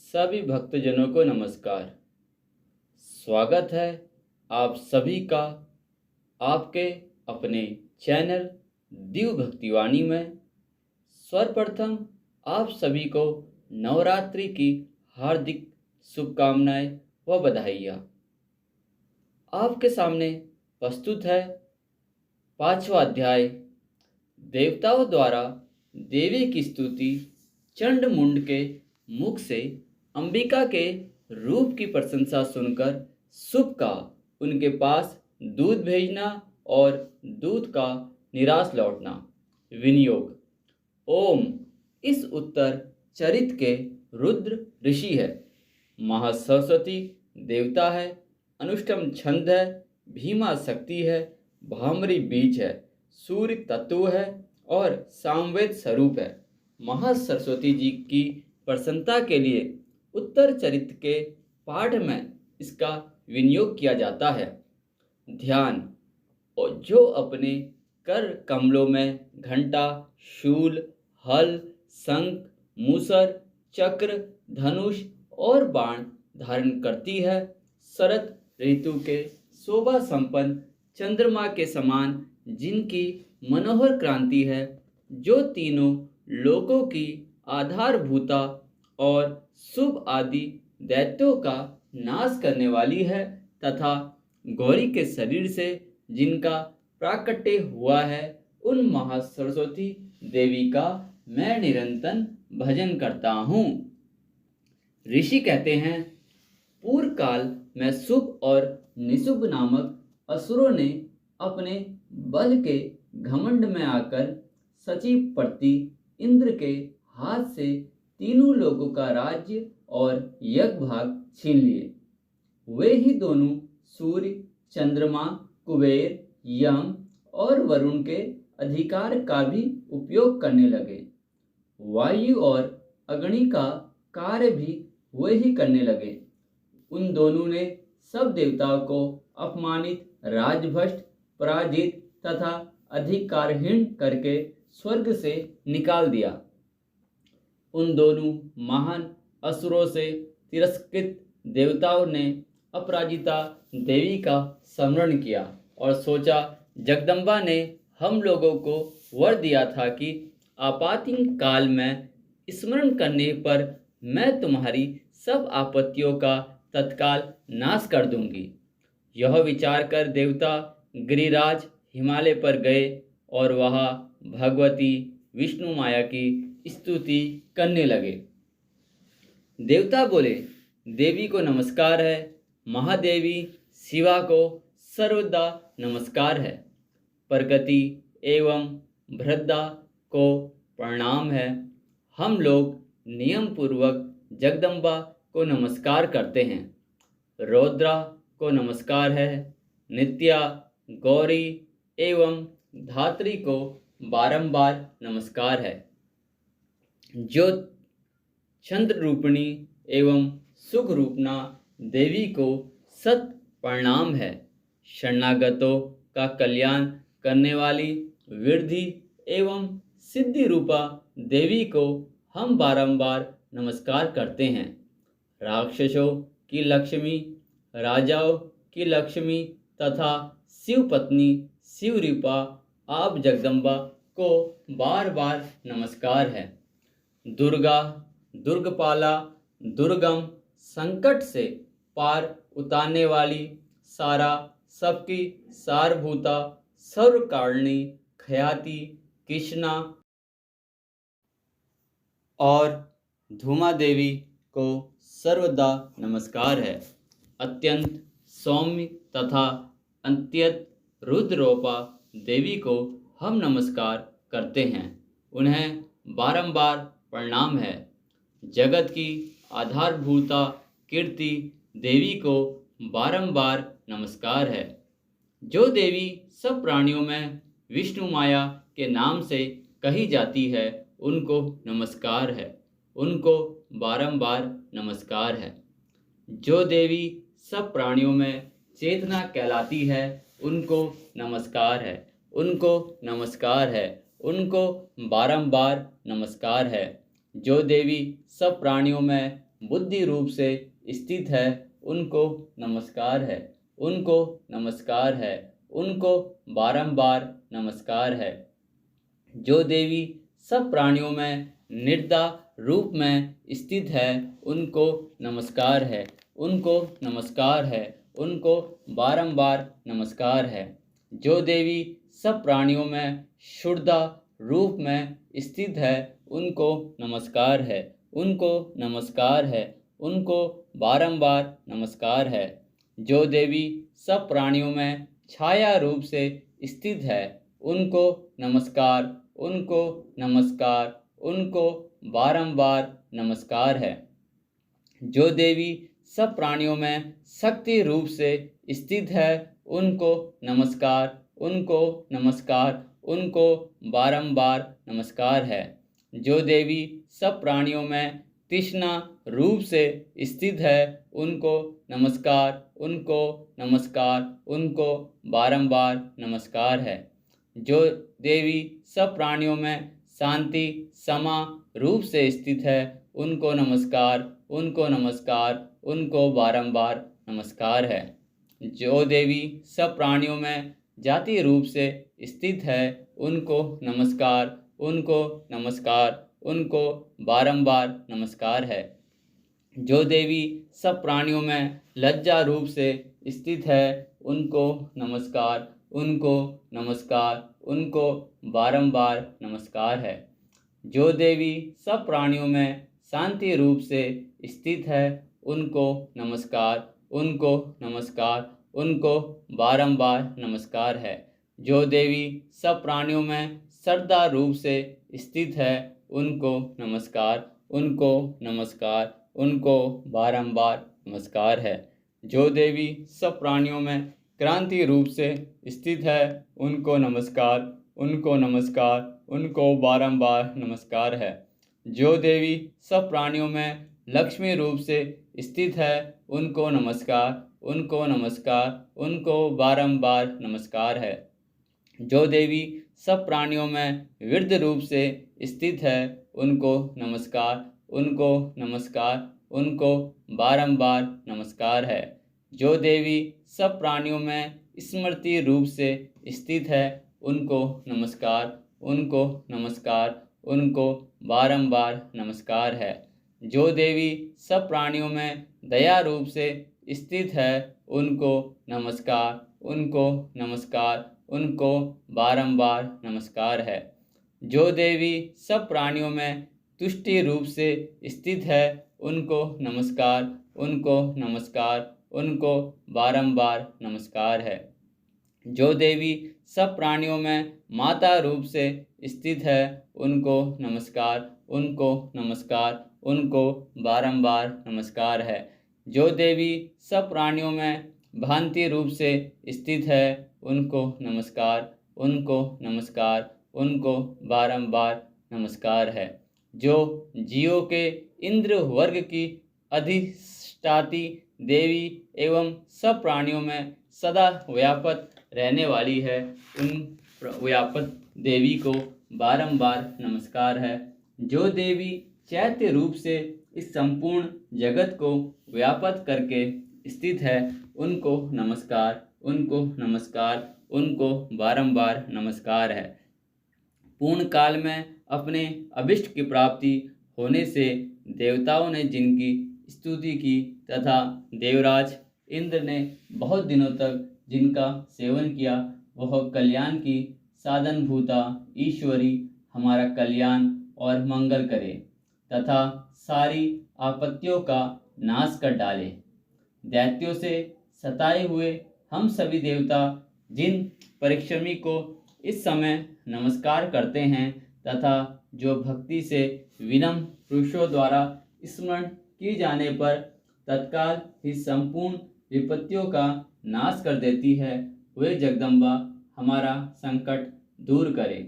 सभी भक्तजनों को नमस्कार। स्वागत है आप सभी का आपके अपने चैनल दिव्य भक्तिवाणी में। सर्वप्रथम आप सभी को नवरात्रि की हार्दिक शुभकामनाएं व बधाइयाँ। आपके सामने प्रस्तुत है 5वां अध्याय, देवताओं द्वारा देवी की स्तुति। चंड मुंड के मुख से अंबिका के रूप की प्रशंसा सुनकर शुभ का उनके पास दूध भेजना और दूध का निराश लौटना। विनियोग। ओम इस उत्तर चरित के रुद्र ऋषि है, महासरस्वती देवता है, अनुष्टम छंद है, भीमा शक्ति है, भामरी बीज है, सूर्य तत्व है और सामवेद स्वरूप है। महासरस्वती जी की प्रसन्नता के लिए उत्तर चरित्र के पाठ में इसका विनियोग किया जाता है। ध्यान। और जो अपने कर कमलों में घंटा, शूल, हल, शंख, मूसर, चक्र, धनुष और बाण धारण करती है, शरद ऋतु के शोभा संपन्न चंद्रमा के समान जिनकी मनोहर क्रांति है, जो तीनों लोकों की आधारभूता और शुभ आदि दैत्यों का नाश करने वाली है, तथा गौरी के शरीर से जिनका प्राकट्य हुआ है, उन महासरस्वती देवी का मैं निरंतर भजन करता हूँ। ऋषि कहते हैं, पूर्व काल में शुभ और निशुभ नामक असुरों ने अपने बल के घमंड में आकर सचिव प्रति इंद्र के हाथ से तीनों लोगों का राज्य और यज्ञ भाग छीन लिए। वे ही दोनों सूर्य, चंद्रमा, कुबेर, यम और वरुण के अधिकार का भी उपयोग करने लगे। वायु और अग्नि का कार्य भी वे ही करने लगे। उन दोनों ने सब देवताओं को अपमानित, राजभ्रष्ट, पराजित तथा अधिकारहीन करके स्वर्ग से निकाल दिया। उन दोनों महान असुरों से तिरस्कृत देवताओं ने अपराजिता देवी का स्मरण किया और सोचा, जगदम्बा ने हम लोगों को वर दिया था कि आपातिक काल में स्मरण करने पर मैं तुम्हारी सब आपत्तियों का तत्काल नाश कर दूंगी। यह विचार कर देवता गिरिराज हिमालय पर गए और वहाँ भगवती विष्णु माया की स्तुति करने लगे। देवता बोले, देवी को नमस्कार है, महादेवी शिवा को सर्वदा नमस्कार है, प्रगति एवं भद्रा को प्रणाम है। हम लोग नियम पूर्वक जगदम्बा को नमस्कार करते हैं, रौद्रा को नमस्कार है, नित्या, गौरी एवं धात्री को बारंबार नमस्कार है, जो चंद्र रूपिणी एवं सुख रूपना देवी को सत प्रणाम है, शरणागतों का कल्याण करने वाली वृद्धि एवं सिद्धि रूपा देवी को हम बारंबार नमस्कार करते हैं। राक्षसों की लक्ष्मी, राजाओं की लक्ष्मी तथा शिव पत्नी शिव रूपा आप जगदम्बा को बार बार नमस्कार है। दुर्गा, दुर्गपाला, दुर्गम, संकट से पार उतारने वाली, सारा सबकी सारभूता, सर्वकारिणी, ख्याति, कृष्णा और धूमा देवी को सर्वदा नमस्कार है। अत्यंत सौम्य तथा अत्यंत रुद्रोपा देवी को हम नमस्कार करते हैं, उन्हें बारंबार प्रणाम है। जगत की आधारभूता कीर्ति देवी को बारंबार नमस्कार है। जो देवी सब प्राणियों में विष्णु माया के नाम से कही जाती है, उनको नमस्कार है, उनको बारंबार नमस्कार है। जो देवी सब प्राणियों में चेतना कहलाती है, उनको नमस्कार है, उनको नमस्कार है, उनको बारंबार नमस्कार है। जो देवी सब प्राणियों में बुद्धि रूप से स्थित है उनको नमस्कार है, उनको नमस्कार है, उनको बारंबार नमस्कार है। जो देवी सब प्राणियों में निर्दा रूप में स्थित है उनको नमस्कार है, उनको नमस्कार है, उनको बारंबार नमस्कार है। जो देवी सब प्राणियों में शुद्धा रूप में स्थित है उनको नमस्कार है, उनको नमस्कार है, उनको बारंबार नमस्कार है। जो देवी सब प्राणियों में छाया रूप से स्थित है उनको नमस्कार, उनको नमस्कार, उनको बारंबार नमस्कार है। जो देवी सब प्राणियों में शक्ति रूप से स्थित है उनको नमस्कार, उनको नमस्कार, उनको बारंबार नमस्कार है। जो देवी सब प्राणियों में तृष्णा रूप से स्थित है उनको नमस्कार, उनको नमस्कार, उनको बारंबार नमस्कार है। जो देवी सब प्राणियों में शांति समा रूप से स्थित है उनको नमस्कार, उनको नमस्कार, उनको बारंबार नमस्कार है। जो देवी सब प्राणियों में जाति रूप से स्थित है उनको नमस्कार, उनको नमस्कार, उनको बारंबार नमस्कार है। जो देवी सब प्राणियों में लज्जा रूप से स्थित है उनको नमस्कार, उनको नमस्कार, उनको बारंबार नमस्कार है। जो देवी सब प्राणियों में शांति रूप से स्थित है उनको नमस्कार, उनको नमस्कार, उनको बारंबार नमस्कार है। जो देवी सब प्राणियों में श्रद्धा रूप से स्थित है उनको नमस्कार, उनको नमस्कार, उनको बारंबार नमस्कार है। जो देवी सब प्राणियों में क्रांति रूप से स्थित है उनको नमस्कार, उनको नमस्कार, उनको बारंबार नमस्कार है। जो देवी सब प्राणियों में लक्ष्मी रूप से स्थित है उनको नमस्कार, उनको नमस्कार, उनको बारंबार नमस्कार है। जो देवी सब प्राणियों में वृद्ध रूप से स्थित है उनको नमस्कार, उनको नमस्कार, उनको बारंबार नमस्कार है। जो देवी सब प्राणियों में स्मृति रूप से स्थित है उनको नमस्कार, उनको नमस्कार, उनको बारंबार नमस्कार है। जो देवी सब प्राणियों में दया रूप से स्थित है उनको नमस्कार, उनको नमस्कार, उनको बारंबार नमस्कार है। जो देवी सब प्राणियों में तुष्टि रूप से स्थित है उनको नमस्कार, उनको नमस्कार, उनको बारंबार नमस्कार है। जो देवी सब प्राणियों में माता रूप से स्थित है उनको नमस्कार, उनको नमस्कार, उनको बारंबार नमस्कार है। जो देवी सब प्राणियों में भांति रूप से स्थित है उनको नमस्कार, उनको नमस्कार, उनको बारंबार नमस्कार है। जो जीवों के इंद्र वर्ग की अधिष्ठाती देवी एवं सब प्राणियों में सदा व्यापक रहने वाली है उन व्यापक देवी को बारंबार नमस्कार है। जो देवी चैत्य रूप से इस संपूर्ण जगत को व्यापक करके स्थित है उनको नमस्कार, उनको नमस्कार, उनको बारंबार नमस्कार है। पूर्ण काल में अपने अभिष्ट की प्राप्ति होने से देवताओं ने जिनकी स्तुति की तथा देवराज इंद्र ने बहुत दिनों तक जिनका सेवन किया वह कल्याण की साधनभूता ईश्वरी हमारा कल्याण और मंगल करे तथा सारी आपत्तियों का नाश कर डाले। दैत्यों से सताए हुए हम सभी देवता जिन परिश्रमी को इस समय नमस्कार करते हैं तथा जो भक्ति से विनम्र पुरुषों द्वारा स्मरण किए जाने पर तत्काल ही संपूर्ण विपत्तियों का नाश कर देती है, वे जगदम्बा हमारा संकट दूर करे।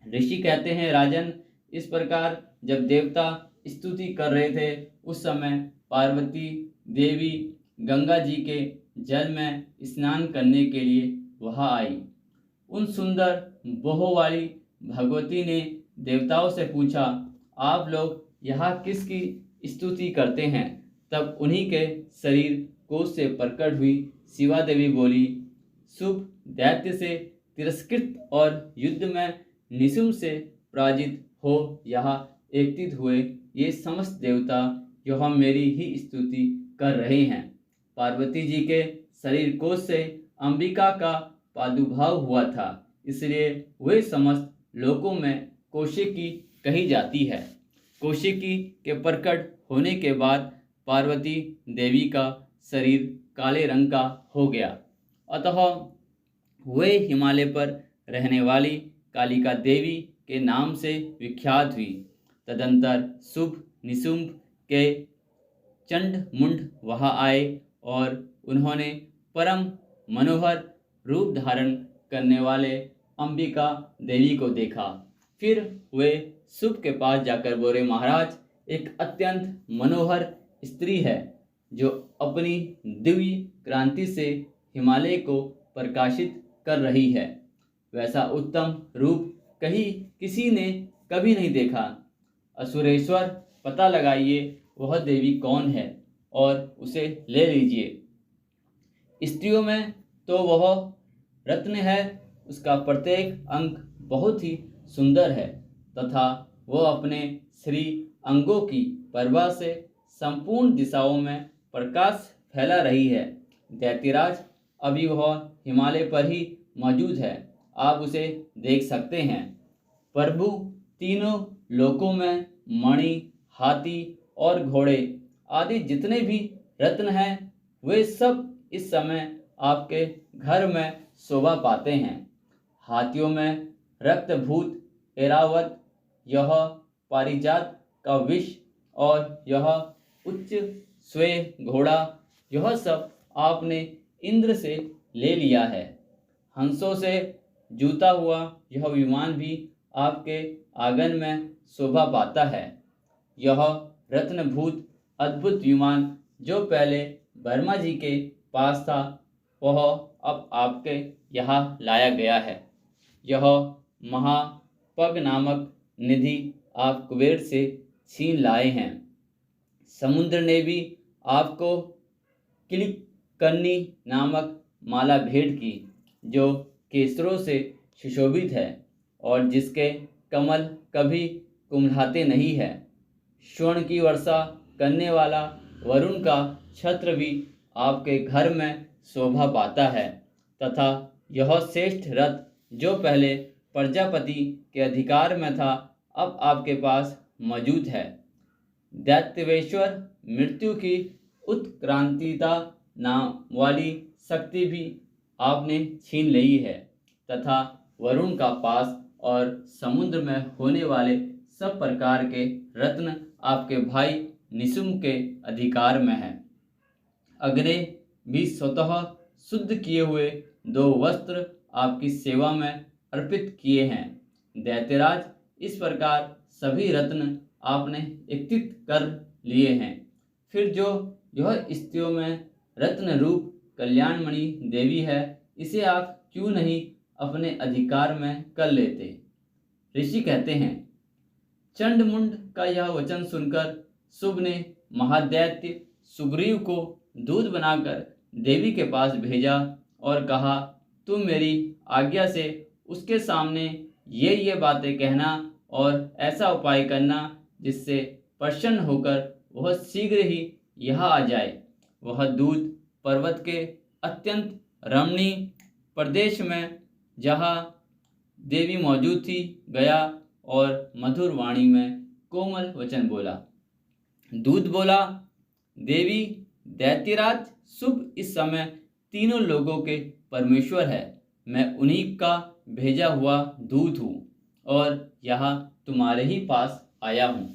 ऋषि कहते हैं, राजन, इस प्रकार जब देवता स्तुति कर रहे थे उस समय पार्वती देवी गंगा जी के जल में स्नान करने के लिए वहां आई। उन सुंदर बोहों वाली भगवती ने देवताओं से पूछा, आप लोग यहाँ किसकी स्तुति करते हैं। तब उन्हीं के शरीर कोष से प्रकट हुई शिवा देवी बोली, शुभ दैत्य से तिरस्कृत और युद्ध में निशुम से पराजित हो यहाँ एकत्रित हुए ये समस्त देवता यह मेरी ही स्तुति कर रहे हैं। पार्वती जी के शरीर कोष से अंबिका का प्रादुर्भाव हुआ था, इसलिए वे समस्त लोकों में कौशिकी कही जाती है। कौशिकी के प्रकट होने के बाद पार्वती देवी का शरीर काले रंग का हो गया, अतः वे हिमालय पर रहने वाली कालिका देवी के नाम से विख्यात हुई। तदंतर शुभ निशुंभ के चंड मुंड वहाँ आए और उन्होंने परम मनोहर रूप धारण करने वाले अंबिका देवी को देखा। फिर वे शुभ के पास जाकर बोले, महाराज, एक अत्यंत मनोहर स्त्री है जो अपनी दिव्य क्रांति से हिमालय को प्रकाशित कर रही है। वैसा उत्तम रूप कहीं किसी ने कभी नहीं देखा। असुरेश्वर, पता लगाइए वह देवी कौन है और उसे ले लीजिए। स्त्रियों में तो वह रत्न है, उसका प्रत्येक अंग बहुत ही सुंदर है तथा वह अपने श्री अंगों की परवाह से संपूर्ण दिशाओं में प्रकाश फैला रही है। दैत्यराज, अभी वह हिमालय पर ही मौजूद है, आप उसे देख सकते हैं। प्रभु, तीनों लोकों में मणि, हाथी और घोड़े आदि जितने भी रत्न हैं वे सब इस समय आपके घर में शोभा पाते हैं। हाथियों में रक्तभूत ऐरावत, यह पारिजात का विष और यह उच्च स्वे घोड़ा, यह सब आपने इंद्र से ले लिया है। हंसों से जूता हुआ यह विमान भी आपके आंगन में शोभा पाता है। यह रत्नभूत अद्भुत विमान जो पहले वर्मा जी के पास था वह अब आपके यहाँ लाया गया है। यह महापग नामक निधि आप कुबेर से छीन लाए हैं। समुद्र ने भी आपको किलिकर्णी नामक माला भेंट की जो केसरों से सुशोभित है और जिसके कमल कभी कुम्हलाते नहीं है। स्वर्ण की वर्षा करने वाला वरुण का छत्र भी आपके घर में शोभा पाता है तथा यह श्रेष्ठ रथ जो पहले प्रजापति के अधिकार में था अब आपके पास मौजूद है। दैत्यवेश्वर मृत्यु की उत्क्रांतिता नाम वाली शक्ति भी आपने छीन ली है तथा वरुण का पास और समुद्र में होने वाले सब प्रकार के रत्न आपके भाई निशुंभ के अधिकार में है। अग्नि भी स्वतः शुद्ध किए हुए 2 वस्त्र आपकी सेवा में अर्पित किए हैं। दैत्यराज, इस प्रकार सभी रत्न आपने एकत्रित कर लिए हैं। फिर जो यह स्त्रियों में रत्न रूप कल्याणमणि देवी है, इसे आप क्यों नहीं अपने अधिकार में कर लेते। ऋषि कहते हैं, चंडमुंड का यह वचन सुनकर शुभ ने महादैत्य सुग्रीव को दूध बनाकर देवी के पास भेजा और कहा, तुम मेरी आज्ञा से उसके सामने ये बातें कहना और ऐसा उपाय करना जिससे प्रसन्न होकर वह शीघ्र ही यहाँ आ जाए। वह दूध पर्वत के अत्यंत रमणीय प्रदेश में जहाँ देवी मौजूद थी गया और मधुर वाणी में कोमल वचन बोला। दूत बोला, देवी, दैत्यराज शुभ इस समय तीनों लोगों के परमेश्वर है। मैं उन्हीं का भेजा हुआ दूत हूँ और यहाँ तुम्हारे ही पास आया हूँ।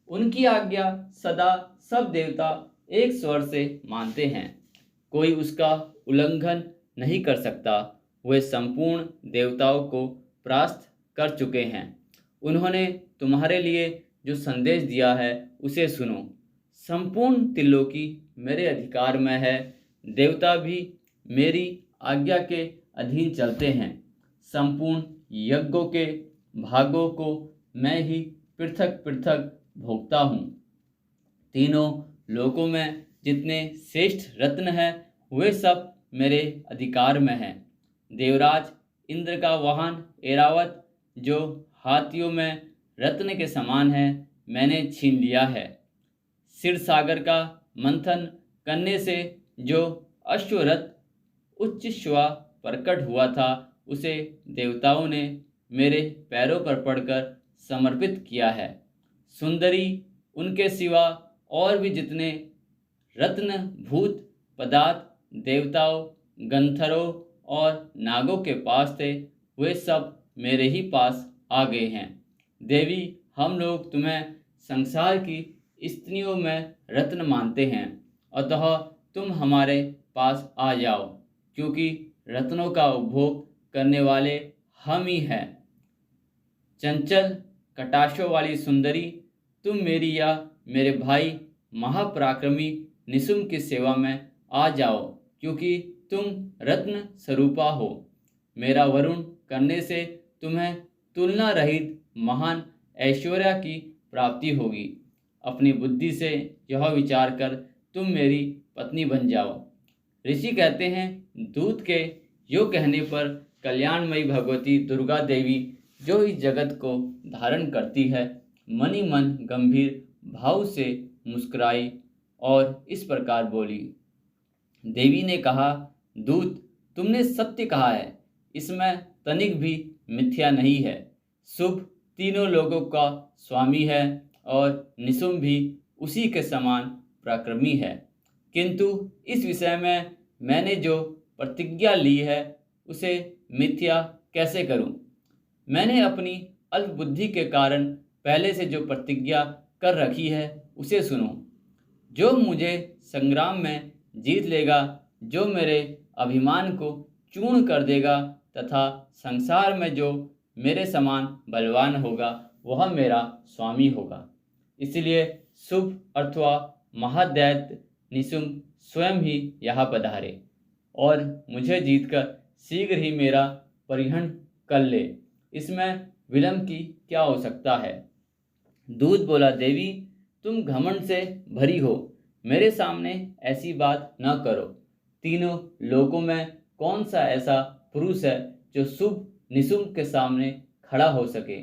उनकी आज्ञा सदा सब देवता एक स्वर से मानते हैं, कोई उसका उल्लंघन नहीं कर सकता। वे संपूर्ण देवताओं को परास्त कर चुके हैं। उन्होंने तुम्हारे लिए जो संदेश दिया है उसे सुनो। संपूर्ण त्रिलोकी मेरे अधिकार में है, देवता भी मेरी आज्ञा के अधीन चलते हैं। संपूर्ण यज्ञों के भागों को मैं ही पृथक पृथक भोगता हूँ। तीनों लोकों में जितने श्रेष्ठ रत्न हैं वे सब मेरे अधिकार में हैं। देवराज इंद्र का वाहन ऐरावत जो हाथियों में रत्न के समान है मैंने छीन लिया है। क्षीर सागर का मंथन करने से जो अश्वरथ उच्च श्वा प्रकट हुआ था उसे देवताओं ने मेरे पैरों पर पड़कर समर्पित किया है। सुंदरी उनके सिवा और भी जितने रत्न भूत पदार्थ देवताओं गंधर्वों और नागों के पास थे वे सब मेरे ही पास आ गए हैं। देवी, हम लोग तुम्हें संसार की स्त्रियों में रत्न मानते हैं, अतः तुम हमारे पास आ जाओ, क्योंकि रत्नों का उपभोग करने वाले हम ही हैं। चंचल कटाक्षों वाली सुंदरी, तुम मेरी या मेरे भाई महापराक्रमी निशुम्भ की सेवा में आ जाओ, क्योंकि तुम रत्न स्वरूपा हो। मेरा वरुण करने से तुम्हें तुलना रहित महान ऐश्वर्य की प्राप्ति होगी। अपनी बुद्धि से यह विचार कर तुम मेरी पत्नी बन जाओ। ऋषि कहते हैं, दूत के यो कहने पर कल्याणमयी भगवती दुर्गा देवी जो इस जगत को धारण करती है मनि मन गंभीर भाव से मुस्कुराई और इस प्रकार बोली। देवी ने कहा, दूत, तुमने सत्य कहा है, इसमें तनिक भी मिथ्या नहीं है। शुभ तीनों लोगों का स्वामी है और निशुम्भ भी उसी के समान पराक्रमी है, किंतु इस विषय में मैंने जो प्रतिज्ञा ली है उसे मिथ्या कैसे करूं? मैंने अपनी अल्प बुद्धि के कारण पहले से जो प्रतिज्ञा कर रखी है उसे सुनो। जो मुझे संग्राम में जीत लेगा, जो मेरे अभिमान को चूर्ण कर देगा तथा संसार में जो मेरे समान बलवान होगा वह मेरा स्वामी होगा। इसलिए शुभ अथवा महादैत्य निशुम्भ स्वयं ही यहाँ पधारे और मुझे जीतकर शीघ्र ही मेरा परिहरण कर ले। इसमें विलंब की क्या हो सकता है? दूत बोला, देवी, तुम घमंड से भरी हो, मेरे सामने ऐसी बात न करो। तीनों लोकों में कौन सा ऐसा पुरुष है जो शुभ निशुम्भ के सामने खड़ा हो सके?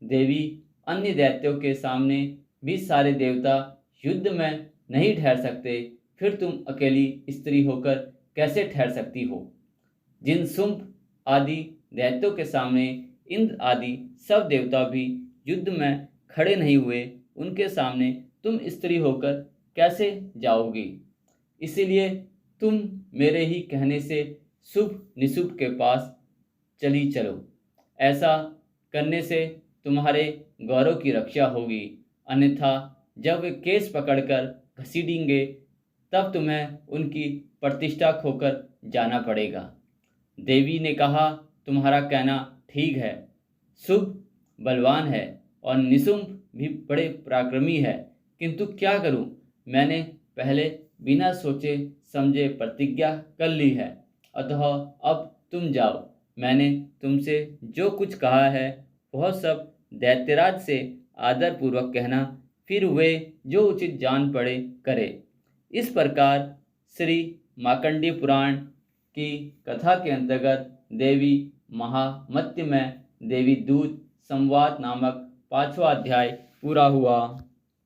देवी, अन्य दैत्यों के सामने भी सारे देवता युद्ध में नहीं ठहर सकते, फिर तुम अकेली स्त्री होकर कैसे ठहर सकती हो? जिन शुंभ आदि दैत्यों के सामने इंद्र आदि सब देवता भी युद्ध में खड़े नहीं हुए, उनके सामने तुम स्त्री होकर कैसे जाओगी? इसीलिए तुम मेरे ही कहने से शुभ निशुम्भ के पास चली चलो। ऐसा करने से तुम्हारे गौरव की रक्षा होगी, अन्यथा जब वे केस पकड़कर घसीटेंगे तब तुम्हें उनकी प्रतिष्ठा खोकर जाना पड़ेगा। देवी ने कहा, तुम्हारा कहना ठीक है। शुभ बलवान है और निशुम्भ भी बड़े पराक्रमी है, किंतु क्या करूं? मैंने पहले बिना सोचे समझे प्रतिज्ञा कर ली है, अतः अब तुम जाओ। मैंने तुमसे जो कुछ कहा है वह सब दैत्यराज से आदरपूर्वक कहना, फिर वे जो उचित जान पड़े करे। इस प्रकार श्री मार्कंडेय पुराण की कथा के अंतर्गत देवी महामत्य में देवी दूत संवाद नामक 5वां अध्याय पूरा हुआ।